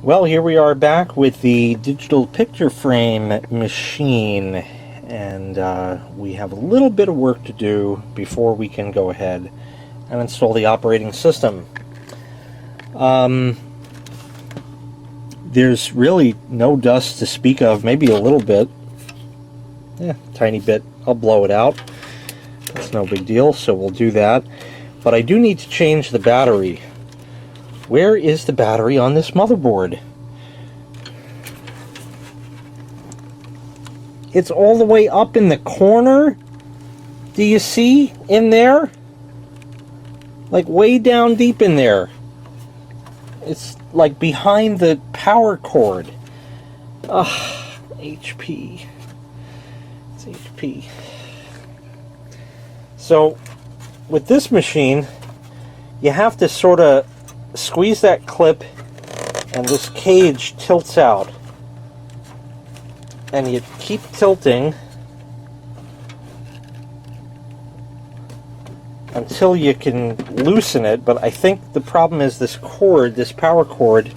Well, here we are back with the digital picture frame machine, and we have a little bit of work to do before we can go ahead and install the operating system. There's really no dust to speak of, maybe a little bit. Yeah, tiny bit. I'll blow it out. That's no big deal, so we'll do that. But I do need to change the battery. Where is the battery on this motherboard? It's all the way up in the corner. Do you see in there? Like way down deep in there. It's like behind the power cord. Ugh, HP. It's HP. So, with this machine, you have to sort of squeeze that clip and this cage tilts out. And you keep tilting until you can loosen it, but I think the problem is this cord, this power cord,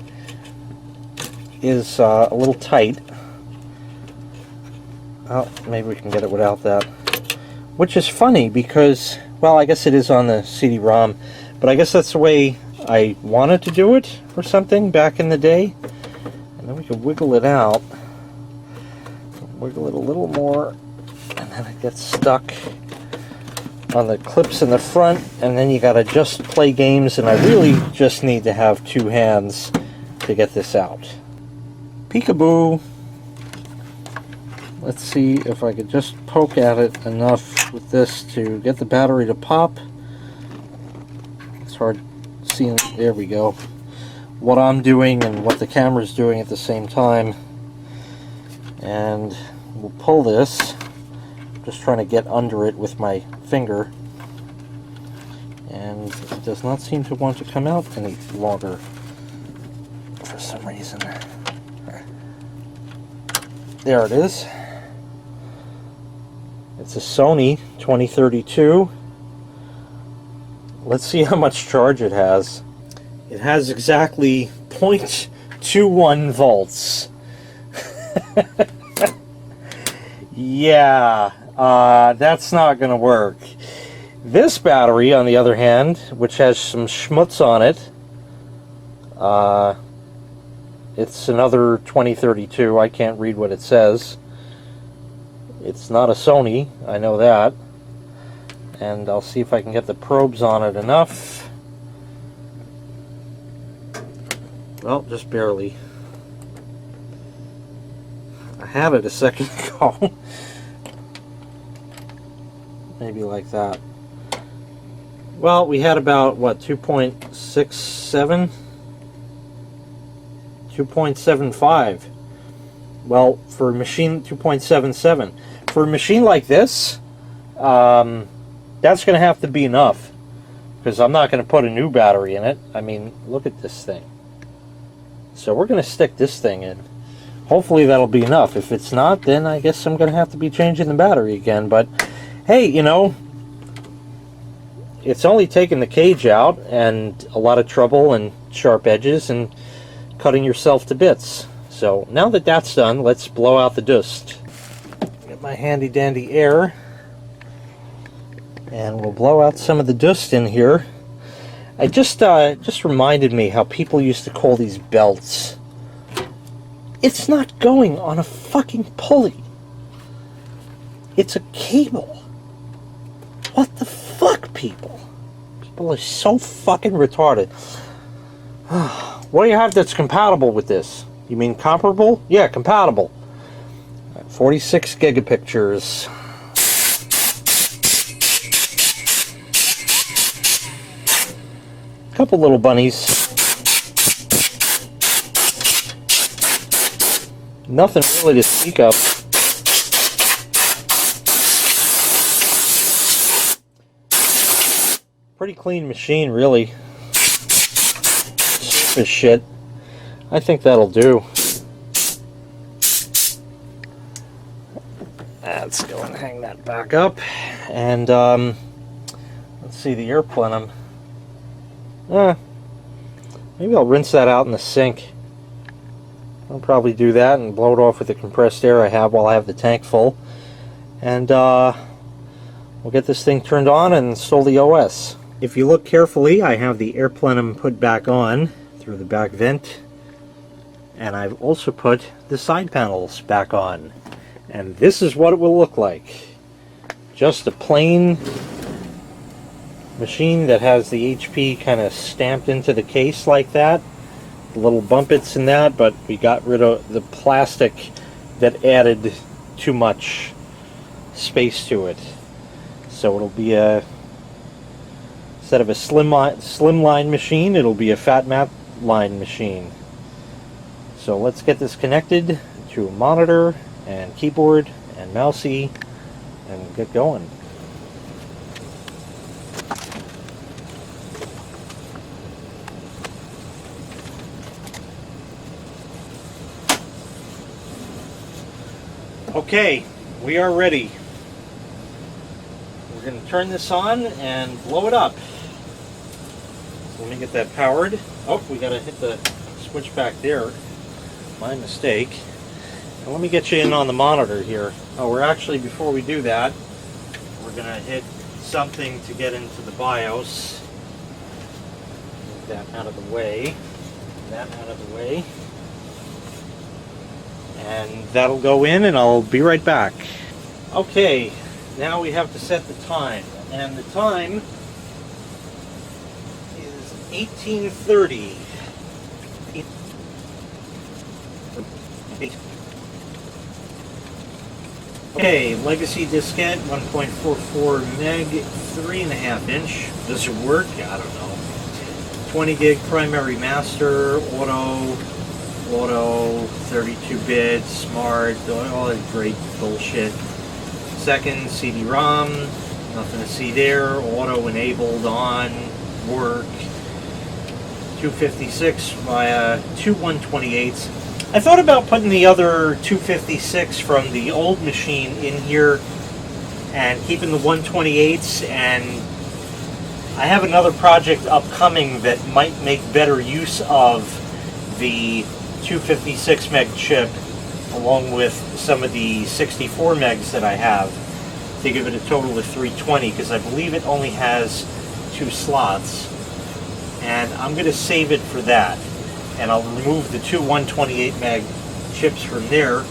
is a little tight. Oh, maybe we can get it without that. Which is funny because, well, I guess it is on the CD-ROM, but I guess that's the way I wanted to do it or something back in the day. And then we can wiggle it out. Wiggle it a little more, and then it gets stuck on the clips in the front, and then you gotta just play games, and I really just need to have two hands to get this out. Peekaboo! Let's see if I could just poke at it enough with this to get the battery to pop. It's hard seeing. There we go. What I'm doing and what the camera's doing at the same time. And we'll pull this. Just trying to get under it with my finger. And it does not seem to want to come out any longer for some reason. There it is. It's a Sony 2032. Let's see how much charge it has. It has exactly 0.21 volts. Yeah, that's not going to work. This battery, on the other hand, which has some schmutz on it, it's another 2032. I can't read what it says. It's not a Sony, I know that. And I'll see if I can get the probes on it enough. Well, just barely. I had it a second ago. Maybe like that. Well, we had about, what, 2.67? 2.75. Well, for a machine, 2.77. For a machine like this, that's going to have to be enough. Because I'm not going to put a new battery in it. I mean, look at this thing. So we're going to stick this thing in. Hopefully that'll be enough. If it's not, then I guess I'm going to have to be changing the battery again. But, hey, you know, it's only taking the cage out and a lot of trouble and sharp edges and cutting yourself to bits. So now that that's done, let's blow out the dust. Get my handy dandy air. And we'll blow out some of the dust in here. I just reminded me how people used to call these belts. It's not going on a fucking pulley. It's a cable. What the fuck, people? People are so fucking retarded. What do you have that's compatible with this? You mean comparable? Yeah, compatible. 46 gigapictures. Couple little bunnies. Nothing really to speak of. Pretty clean machine, really. Surface shit. I think that'll do. Let's go and hang that back up. And let's see the air plenum. Maybe I'll rinse that out in the sink. I'll probably do that and blow it off with the compressed air I have while I have the tank full. And we'll get this thing turned on and install the OS. If you look carefully, I have the air plenum put back on through the back vent. And I've also put the side panels back on. And this is what it will look like. Just a plain machine that has the HP kind of stamped into the case like that. Little bumpets in that, but we got rid of the plastic that added too much space to it. So it'll be a, instead of a slimline machine, it'll be a fat mat line machine. So let's get this connected to a monitor and keyboard and mousey and get going. Okay, we are ready. We're going to turn this on and blow it up. So let me get that powered. Oh, we got to hit the switch back there. My mistake. And let me get you in on the monitor here. Oh, we're actually, before we do that, we're going to hit something to get into the BIOS. Get that out of the way. That out of the way. And that'll go in, and I'll be right back. Okay, now we have to set the time. And the time is 18:30. Okay, legacy diskette, 1.44 meg, 3.5 inch. Does it work? I don't know. 20 gig primary master, auto, 32-bit, smart, all that great bullshit. Second, CD-ROM, nothing to see there. Auto enabled, on, work. 256 via two 128s. I thought about putting the other 256 from the old machine in here and keeping the 128s, and I have another project upcoming that might make better use of the 256 meg chip along with some of the 64 megs that I have to give it a total of 320, because I believe it only has 2 slots, and I'm going to save it for that, and I'll remove the two 128 meg chips from there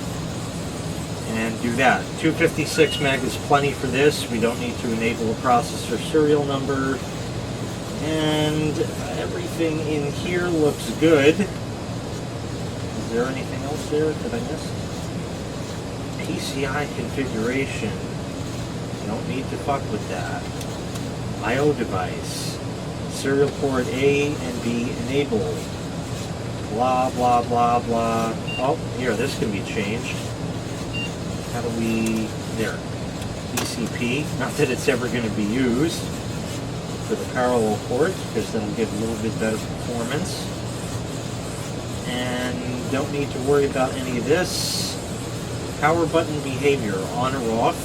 and do that. 256 meg is plenty for this. We don't need to enable a processor serial number, and everything in here looks good. Is there anything else there that I missed? PCI configuration. You don't need to fuck with that. I/O device. Serial port A and B enabled. Blah, blah, blah, blah. Oh, here, this can be changed. How do we... There. ECP. Not that it's ever going to be used for the parallel port, because that'll give a little bit better performance. And don't need to worry about any of this. Power button behavior, on or off.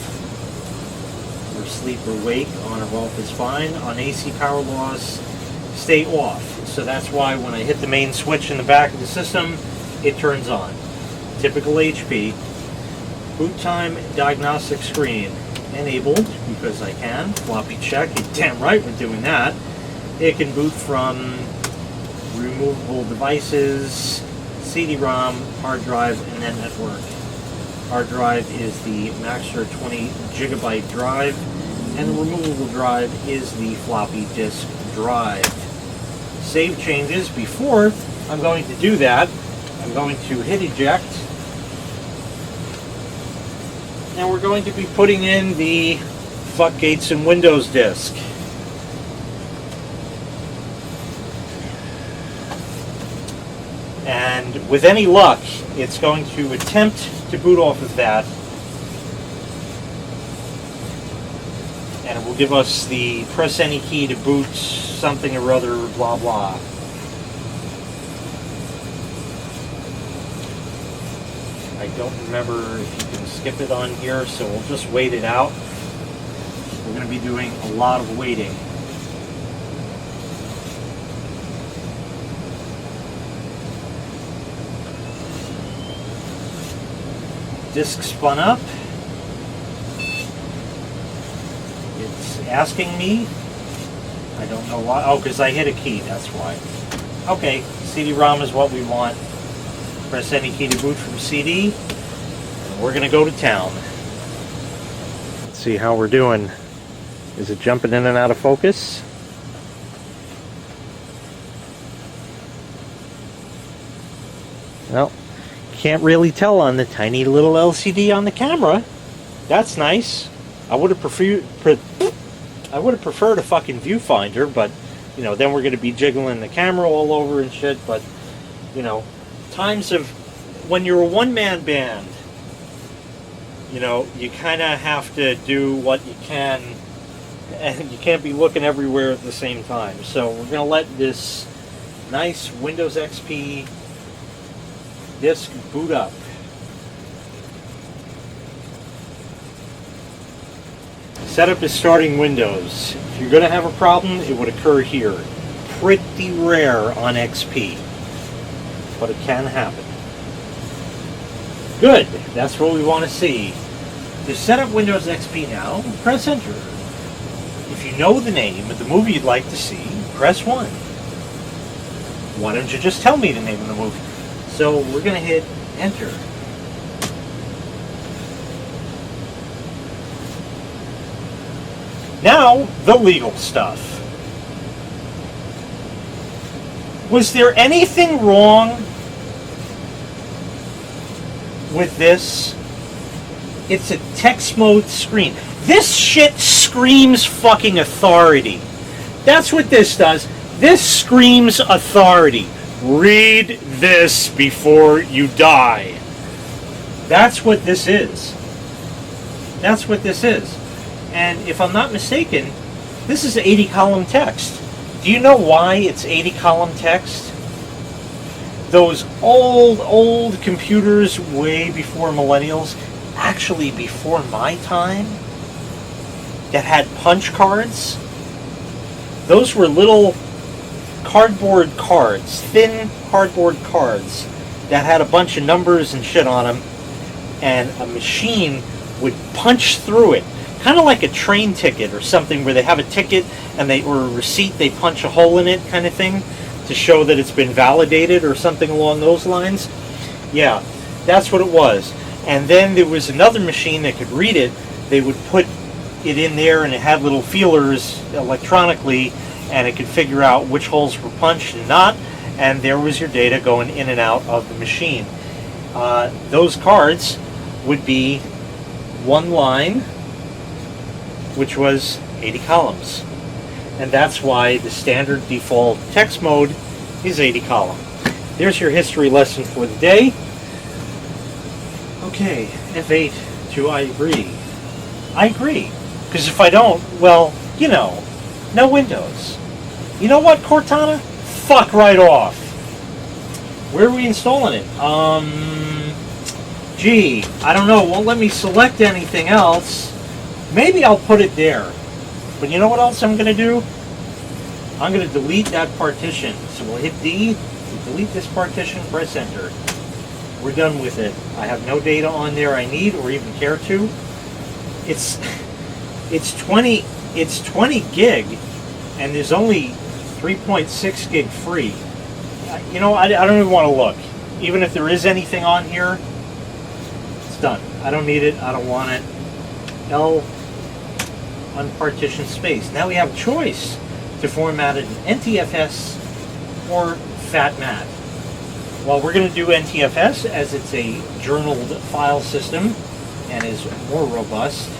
For sleep or wake, on or off is fine. On AC power loss, stay off. So that's why when I hit the main switch in the back of the system, it turns on. Typical HP. Boot time diagnostic screen, enabled because I can. Floppy check, you're damn right we're doing that. It can boot from removable devices, CD-ROM, hard drive, and then network. Hard drive is the Maxter 20 gigabyte drive, and the removable drive is the floppy disk drive. Save changes. Before I'm going to do that, I'm going to hit eject, and we're going to be putting in the Fuck Gates and Windows disk. And with any luck, it's going to attempt to boot off of that, and it will give us the press any key to boot something or other, blah blah. I don't remember if you can skip it on here, so we'll just wait it out. We're going to be doing a lot of waiting. Disk spun up. It's asking me. I don't know why. Oh, because I hit a key, that's why. Okay, CD-ROM is what we want. Press any key to boot from CD. And we're going to go to town. Let's see how we're doing. Is it jumping in and out of focus? Well, can't really tell on the tiny little LCD on the camera. That's nice. I would have preferred a fucking viewfinder, but you know, then we're going to be jiggling the camera all over and shit. But you know, times of when you're a one-man band, you know, you kind of have to do what you can, and you can't be looking everywhere at the same time. So we're going to let this nice Windows XP disk boot up. Setup is starting Windows. If you're going to have a problem, it would occur here. Pretty rare on XP, but it can happen. Good, that's what we want to see. To set up Windows XP now, press Enter. If you know the name of the movie you'd like to see, press 1. Why don't you just tell me the name of the movie? So we're going to hit Enter. Now, the legal stuff. Was there anything wrong with this? It's a text mode screen. This shit screams fucking authority. That's what this does. This screams authority. Read this before you die. That's what this is. That's what this is. And if I'm not mistaken, this is 80-column text. Do you know why it's 80-column text? Those old computers way before millennials, actually before my time, that had punch cards, those were little cardboard cards, thin cardboard cards that had a bunch of numbers and shit on them, and a machine would punch through it, kind of like a train ticket or something, where they have a ticket and or a receipt, they punch a hole in it kind of thing to show that it's been validated or something along those lines. Yeah, that's what it was. And then there was another machine that could read it. They would put it in there and it had little feelers electronically, and it could figure out which holes were punched and not, and there was your data going in and out of the machine. Those cards would be one line, which was 80 columns. And that's why the standard default text mode is 80 column. There's your history lesson for the day. Okay, F8 to I agree. I agree. Because if I don't, well, you know, no Windows. You know what, Cortana? Fuck right off. Where are we installing it? Gee, I don't know. Won't let me select anything else. Maybe I'll put it there. But you know what else I'm going to do? I'm going to delete that partition. So we'll hit D, we'll delete this partition, press Enter. We're done with it. I have no data on there I need or even care to. It's 20 gig, and there's only 3.6 gig free. You know, I don't even want to look. Even if there is anything on here, it's done. I don't need it. I don't want it. L unpartitioned space. Now we have a choice to format it in NTFS or FATMAT. Well, we're going to do NTFS as it's a journaled file system and is more robust.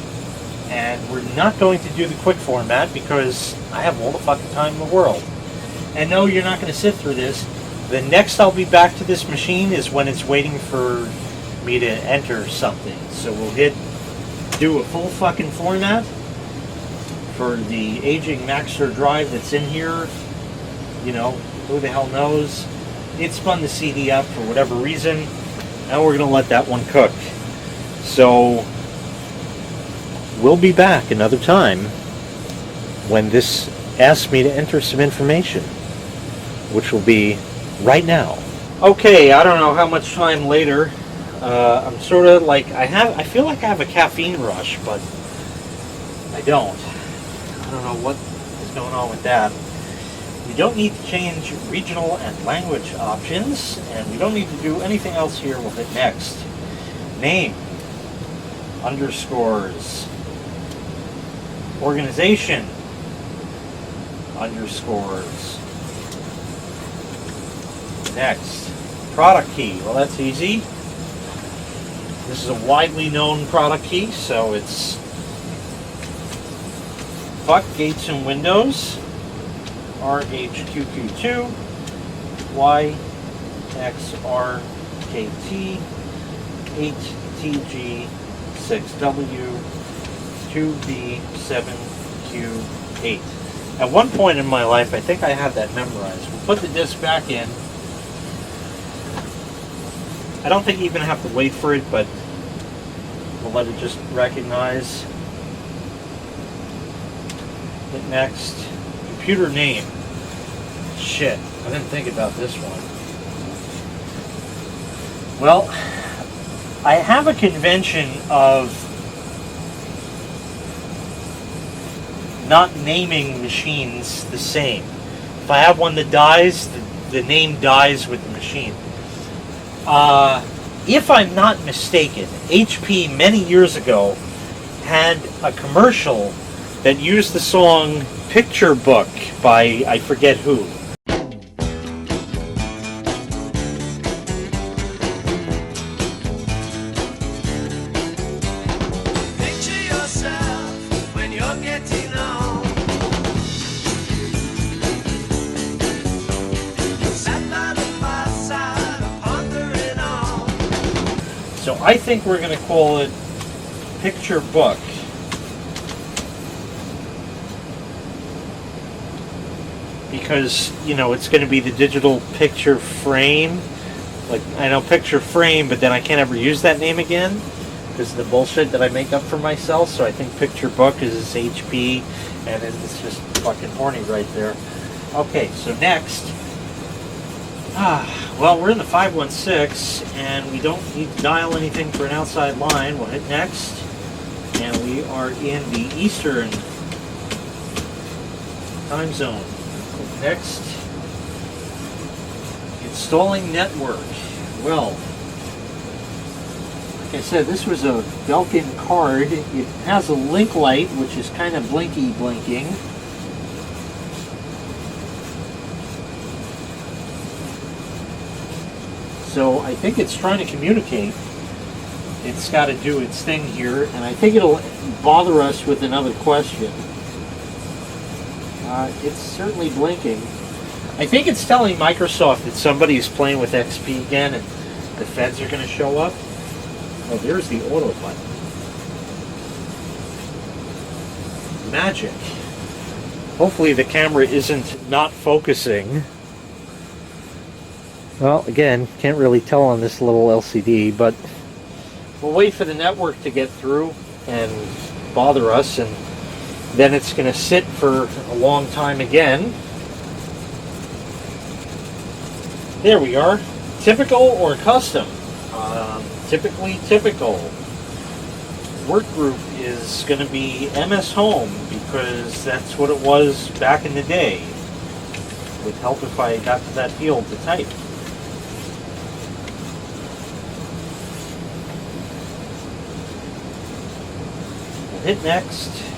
And we're not going to do the quick format because I have all the fucking time in the world. And no, you're not going to sit through this. The next I'll be back to this machine is when it's waiting for me to enter something. So we'll hit do a full fucking format for the aging Maxter drive that's in here. You know, who the hell knows? It spun the CD up for whatever reason. Now we're going to let that one cook. So we'll be back another time when this asks me to enter some information, which will be right now. Okay, I don't know how much time later. I'm sort of like, I feel like I have a caffeine rush, but I don't. I don't know what is going on with that. We don't need to change regional and language options, and we don't need to do anything else here. We'll hit next. Name, underscores, organization, underscores. Next, product key. Well, that's easy. This is a widely known product key, so it's fuck gates and windows, RHQQ2, YXRKT, 8TG6W, 2B7Q8. At one point in my life, I think I had that memorized. We'll put the disc back in. I don't think you even have to wait for it, but we'll let it just recognize. Hit next. Computer name. Shit, I didn't think about this one. Well, I have a convention of not naming machines the same. If I have one that dies, the name dies with the machine. If I'm not mistaken, HP many years ago had a commercial that used the song Picture Book by I forget who. Picture yourself when you're getting on. Sat by the fireside, pondering on. So I think we're going to call it Picture Book. Because, you know, it's going to be the digital picture frame. Like, I know picture frame, but then I can't ever use that name again because of the bullshit that I make up for myself. So I think Picture Book is this HP, and it's just fucking horny right there. Okay, so next. Well, we're in the 516, and we don't need to dial anything for an outside line. We'll hit next, and we are in the Eastern time zone. Next, installing network. Well, like I said, this was a Belkin card. It has a link light, which is kind of blinking. So I think it's trying to communicate. It's got to do its thing here, and I think it'll bother us with another question. It's certainly blinking. I think it's telling Microsoft that somebody is playing with XP again and the feds are going to show up. Oh, there's the auto button. Magic. Hopefully the camera isn't not focusing. Well, again, can't really tell on this little LCD, but we'll wait for the network to get through and bother us, and then it's going to sit for a long time again. There we are. Typical or custom? Typically typical. Workgroup is going to be MS Home because that's what it was back in the day. It would help if I got to that field to type. We'll hit next.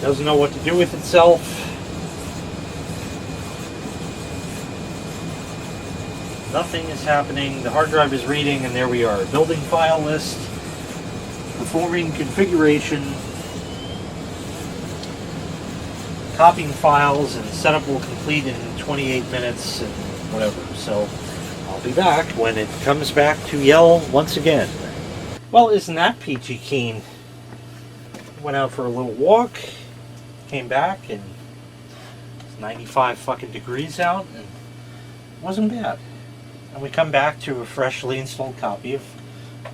Doesn't know what to do with itself. Nothing is happening. The hard drive is reading, and there we are. Building file list. Performing configuration. Copying files, and setup will complete in 28 minutes and whatever. So I'll be back when it comes back to yell once again. Well, isn't that peachy keen? Went out for a little walk. Came back, and it's 95 fucking degrees out, and it wasn't bad. And we come back to a freshly installed copy of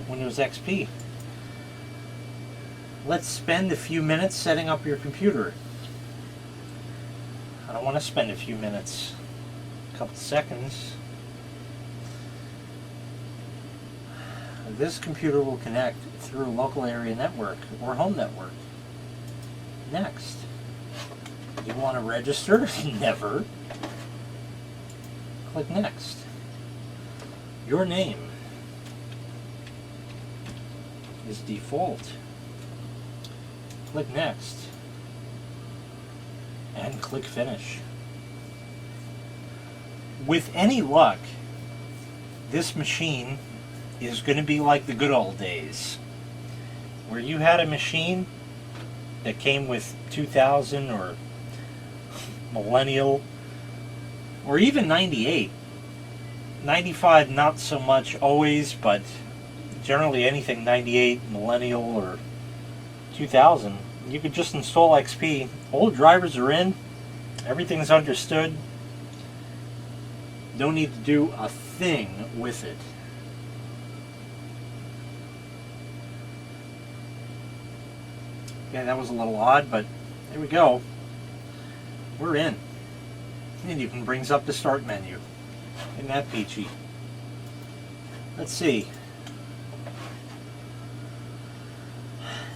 Windows XP. Let's spend a few minutes setting up your computer. I don't want to spend a few minutes, a couple seconds. this computer will connect through a local area network or home network. Next. You want to register? Never. Click Next. Your name is default. Click Next. And click Finish. With any luck, this machine is going to be like the good old days, where you had a machine that came with 2000 or millennial, or even 98. 95 not so much always, but generally anything 98, millennial, or 2000. You could just install XP. Old drivers are in. Everything's understood. Don't need to do a thing with it. Yeah, that was a little odd, but there we go. We're in. It even brings up the start menu. Isn't that peachy? Let's see.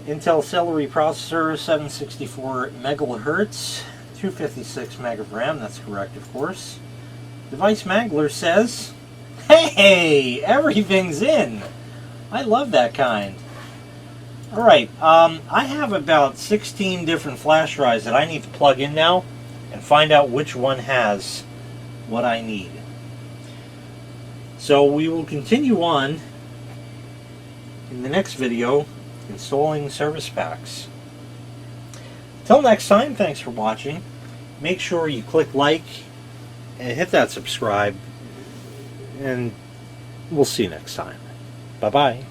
Intel Celery processor, 764 megahertz, 256 meg of RAM. That's correct, of course. Device Mangler says, hey, everything's in. I love that kind. Alright, I have about 16 different flash drives that I need to plug in now and find out which one has what I need. So we will continue on in the next video installing service packs. Till next time, thanks for watching. Make sure you click like and hit that subscribe, and we'll see you next time. Bye-bye.